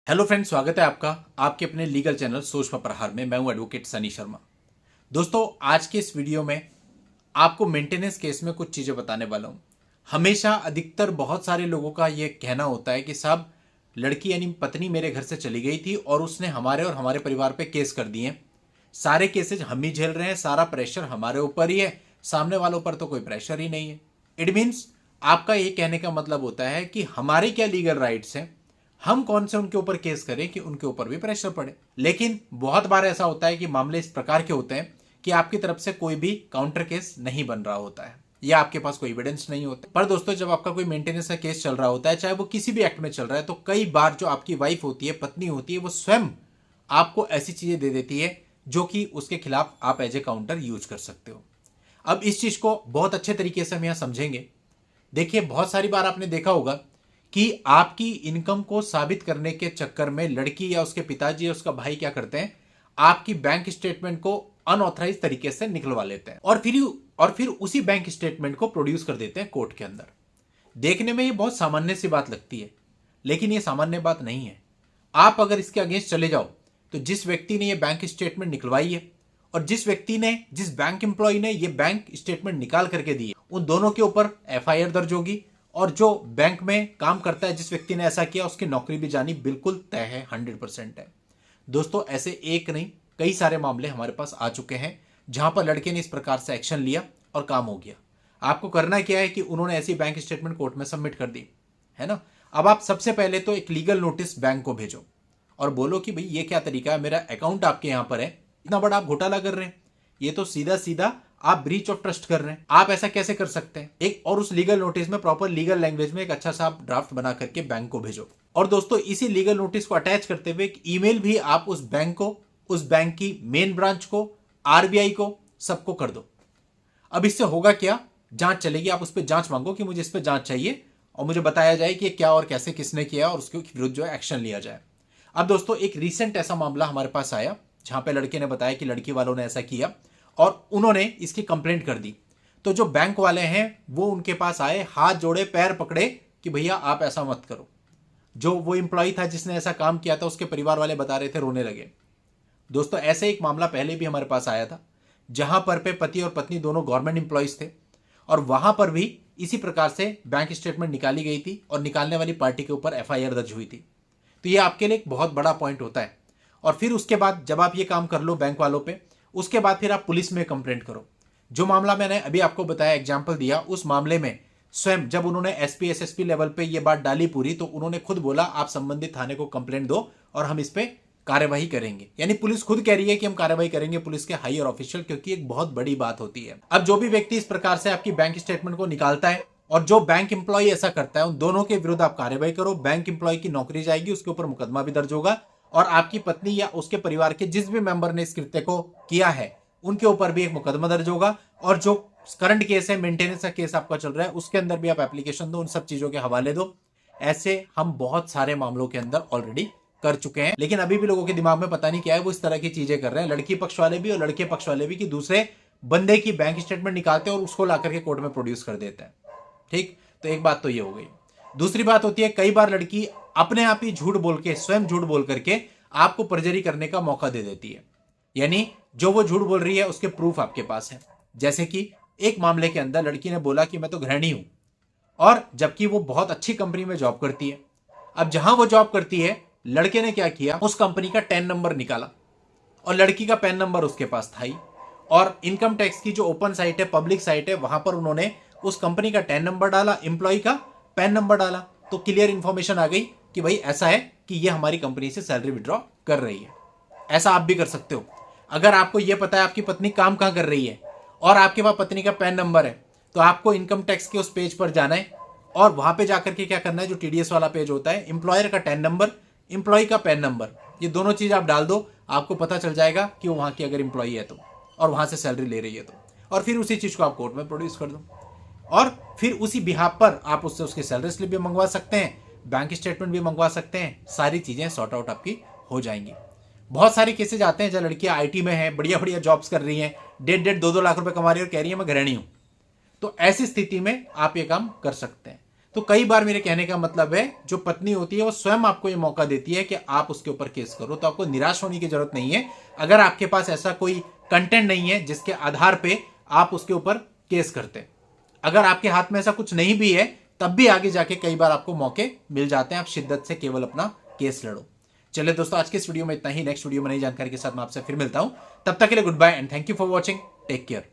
Hello friends, स्वागत है आपका आपके अपने लीगल चैनल सोच पर प्रहार में। मैं हूं एडवोकेट सनी शर्मा। दोस्तों, आज के इस वीडियो में आपको मेंटेनेंस केस में कुछ चीज़ें बताने वाला हूं। हमेशा अधिकतर बहुत सारे लोगों का ये कहना होता है कि साहब, लड़की यानी पत्नी मेरे घर से चली गई थी और उसने हमारे और हमारे परिवार पे केस कर दिए। सारे केसेज हम ही झेल रहे हैं, सारा प्रेशर हमारे ऊपर ही है, सामने वालों पर तो कोई प्रेशर ही नहीं है। इट मीन्स आपका ये कहने का मतलब होता है कि हमारे क्या लीगल राइट्स हैं, हम कौन से उनके ऊपर केस करें कि उनके ऊपर भी प्रेशर पड़े। लेकिन बहुत बार ऐसा होता है कि मामले इस प्रकार के होते हैं कि आपकी तरफ से कोई भी काउंटर केस नहीं बन रहा होता है या आपके पास कोई एविडेंस नहीं होता। पर दोस्तों, जब आपका कोई मेंटेनेंस का केस चल रहा होता है, चाहे वो किसी भी एक्ट में चल रहा है, तो कई बार जो आपकी वाइफ होती है, पत्नी होती है, वो स्वयं आपको ऐसी चीजें दे देती है जो कि उसके खिलाफ आप एज ए काउंटर यूज कर सकते हो। अब इस चीज को बहुत अच्छे तरीके से हम यहां समझेंगे। देखिए, बहुत सारी बार आपने देखा होगा कि आपकी इनकम को साबित करने के चक्कर में लड़की या उसके पिताजी या उसका भाई क्या करते हैं, आपकी बैंक स्टेटमेंट को अनऑथराइज तरीके से निकलवा लेते हैं और फिर उसी बैंक स्टेटमेंट को प्रोड्यूस कर देते हैं कोर्ट के अंदर। देखने में ये बहुत सामान्य सी बात लगती है, लेकिन ये सामान्य बात नहीं है। आप अगर इसके अगेंस्ट चले जाओ तो जिस व्यक्ति ने ये बैंक स्टेटमेंट निकलवाई है और जिस बैंक एम्प्लॉय ने ये बैंक स्टेटमेंट निकाल करके दी है, उन दोनों के ऊपर एफआईआर दर्ज होगी। और जो बैंक में काम करता है, जिस व्यक्ति ने ऐसा किया, उसकी नौकरी भी जानी बिल्कुल तय है, 100% है। दोस्तों, ऐसे एक नहीं कई सारे मामले हमारे पास आ चुके हैं जहां पर लड़के ने इस प्रकार से एक्शन लिया और काम हो गया। आपको करना क्या है कि उन्होंने ऐसी बैंक स्टेटमेंट कोर्ट में सबमिट कर दी है ना। अब आप सबसे पहले तो एक लीगल नोटिस बैंक को भेजो और बोलो कि भाई ये क्या तरीका है, मेरा अकाउंट आपके यहां पर है, इतना बड़ा आप घोटाला कर रहे हैं, ये तो सीधा सीधा आप ब्रीच ऑफ ट्रस्ट कर रहे हैं, आप ऐसा कैसे कर सकते हैं। एक और उस लीगल नोटिस में प्रॉपर लीगल लैंग्वेज में एक अच्छा सा आप ड्राफ्ट बना करके बैंक को भेजो। और दोस्तों, इसी लीगल नोटिस को अटैच करते हुए एक ईमेल भी आप उस बैंक को, उस बैंक की मेन ब्रांच को, आरबीआई को, सबको कर दो। अब इससे होगा क्या, जांच चलेगी। आप उस पर जांच मांगो कि मुझे इस पर जांच चाहिए और मुझे बताया जाए कि क्या और कैसे किसने किया और उसके विरुद्ध जो है एक्शन लिया जाए। अब दोस्तों, एक रिसेंट ऐसा मामला हमारे पास आया जहां पे लड़के ने बताया कि लड़की वालों ने ऐसा किया और उन्होंने इसकी कंप्लेंट कर दी। तो जो बैंक वाले हैं वो उनके पास आए, हाथ जोड़े, पैर पकड़े कि भैया आप ऐसा मत करो। जो वो एम्प्लॉय था जिसने ऐसा काम किया था, उसके परिवार वाले बता रहे थे, रोने लगे। दोस्तों, ऐसे एक मामला पहले भी हमारे पास आया था जहां पर पे पति और पत्नी दोनों गवर्नमेंट एम्प्लॉयज थे और वहां पर भी इसी प्रकार से बैंक स्टेटमेंट निकाली गई थी और निकालने वाली पार्टी के ऊपर एफआईआर दर्ज हुई थी। तो ये आपके लिए एक बहुत बड़ा पॉइंट होता है। और फिर उसके बाद जब आप ये काम कर लो बैंक वालों पे, उसके बाद फिर आप पुलिस में कंप्लेंट करो। जो मामला मैंने अभी आपको बताया, एग्जांपल दिया, उस मामले में स्वयं जब उन्होंने एसपी एसएसपी लेवल पे ये बात डाली पूरी, तो उन्होंने खुद बोला आप संबंधित थाने को कंप्लेंट दो और हम इस पे कार्यवाही करेंगे। यानी पुलिस खुद कह रही है कि हम कार्यवाही करेंगे, पुलिस के हायर ऑफिशियल, क्योंकि एक बहुत बड़ी बात होती है। अब जो भी व्यक्ति इस प्रकार से आपकी बैंक स्टेटमेंट को निकालता है और जो बैंक एम्प्लॉय ऐसा करता है, उन दोनों के विरुद्ध आप कार्रवाई करो। बैंक एम्प्लॉय की नौकरी जाएगी, उसके ऊपर मुकदमा भी दर्ज होगा और आपकी पत्नी या उसके परिवार के जिस भी मेंबर ने इस कृत्य को किया है उनके ऊपर भी एक मुकदमा दर्ज होगा। और जो करंट केस है, मेंटेनेंस का केस आपका चल रहा है, उसके अंदर भी आप एप्लीकेशन दो, उन सब चीजों के हवाले दो। ऐसे हम बहुत सारे मामलों के अंदर ऑलरेडी कर चुके हैं, लेकिन अभी भी लोगों के दिमाग में पता नहीं क्या है, वो इस तरह की चीजें कर रहे हैं, लड़की पक्ष वाले भी और लड़के पक्ष वाले भी, कि दूसरे बंदे की बैंक स्टेटमेंट निकालते हैं और उसको ला करके कोर्ट में प्रोड्यूस कर देते हैं। ठीक, तो एक बात तो ये हो गई। दूसरी बात होती है, कई बार लड़की अपने आप ही झूठ बोल के, स्वयं झूठ बोल करके आपको परजरी करने का मौका दे देती है। यानी जो वो झूठ बोल रही है उसके प्रूफ आपके पास है। जैसे कि एक मामले के अंदर लड़की ने बोला कि मैं तो गृहिणी हूं, और जबकि वो बहुत अच्छी कंपनी में जॉब करती है। अब जहां वो जॉब करती है, लड़के ने क्या किया, उस कंपनी का 10 नंबर निकाला और लड़की का पैन नंबर उसके पास था ही। और इनकम टैक्स की जो ओपन साइट है, पब्लिक साइट है, वहां पर उन्होंने उस कंपनी का 10 नंबर डाला, एम्प्लॉय का पैन नंबर डाला, तो क्लियर इंफॉर्मेशन आ गई कि भाई ऐसा है कि ये हमारी कंपनी से सैलरी विड्रॉ कर रही है। ऐसा आप भी कर सकते हो। अगर आपको यह पता है आपकी पत्नी काम कहां कर रही है और आपके पास पत्नी का पैन नंबर है, तो आपको इनकम टैक्स के उस पेज पर जाना है और वहां पे जाकर के क्या करना है, जो टीडीएस वाला पेज होता है, एम्प्लॉयर का 10 नंबर, एम्प्लॉय का पैन नंबर, ये दोनों चीज आप डाल दो, आपको पता चल जाएगा कि वो वहां की अगर एम्प्लॉय है तो, और वहां से सैलरी ले रही है तो। और फिर उसी चीज को आप कोर्ट में प्रोड्यूस कर दो और फिर उसी बिहाफ पर आप उससे उसकी सैलरी स्लिप भी मंगवा सकते हैं, बैंक स्टेटमेंट भी मंगवा सकते हैं। सारी चीजें सॉर्ट आउट आपकी हो जाएंगी। बहुत सारे केसेज आते हैं जब लड़कियां आईटी में हैं, बढ़िया बढ़िया जॉब्स कर रही हैं, 1.5-2 लाख रुपए कमा रही है और कह रही है मैं गृहिणी हूं। तो ऐसी स्थिति में आप ये काम कर सकते हैं। तो कई बार मेरे कहने का मतलब है जो पत्नी होती है वो स्वयं आपको ये मौका देती है कि आप उसके ऊपर केस करो, तो आपको निराश होने की जरूरत नहीं है अगर आपके पास ऐसा कोई कंटेंट नहीं है जिसके आधार पे आप उसके ऊपर केस करते। अगर आपके हाथ में ऐसा कुछ नहीं भी है तब भी आगे जाके कई बार आपको मौके मिल जाते हैं, आप शिद्दत से केवल अपना केस लड़ो। चलिए दोस्तों, आज के इस वीडियो में इतना ही। नेक्स्ट वीडियो में नई जानकारी के साथ मैं आपसे फिर मिलता हूं। तब तक के लिए goodbye and thank you for watching. Take care.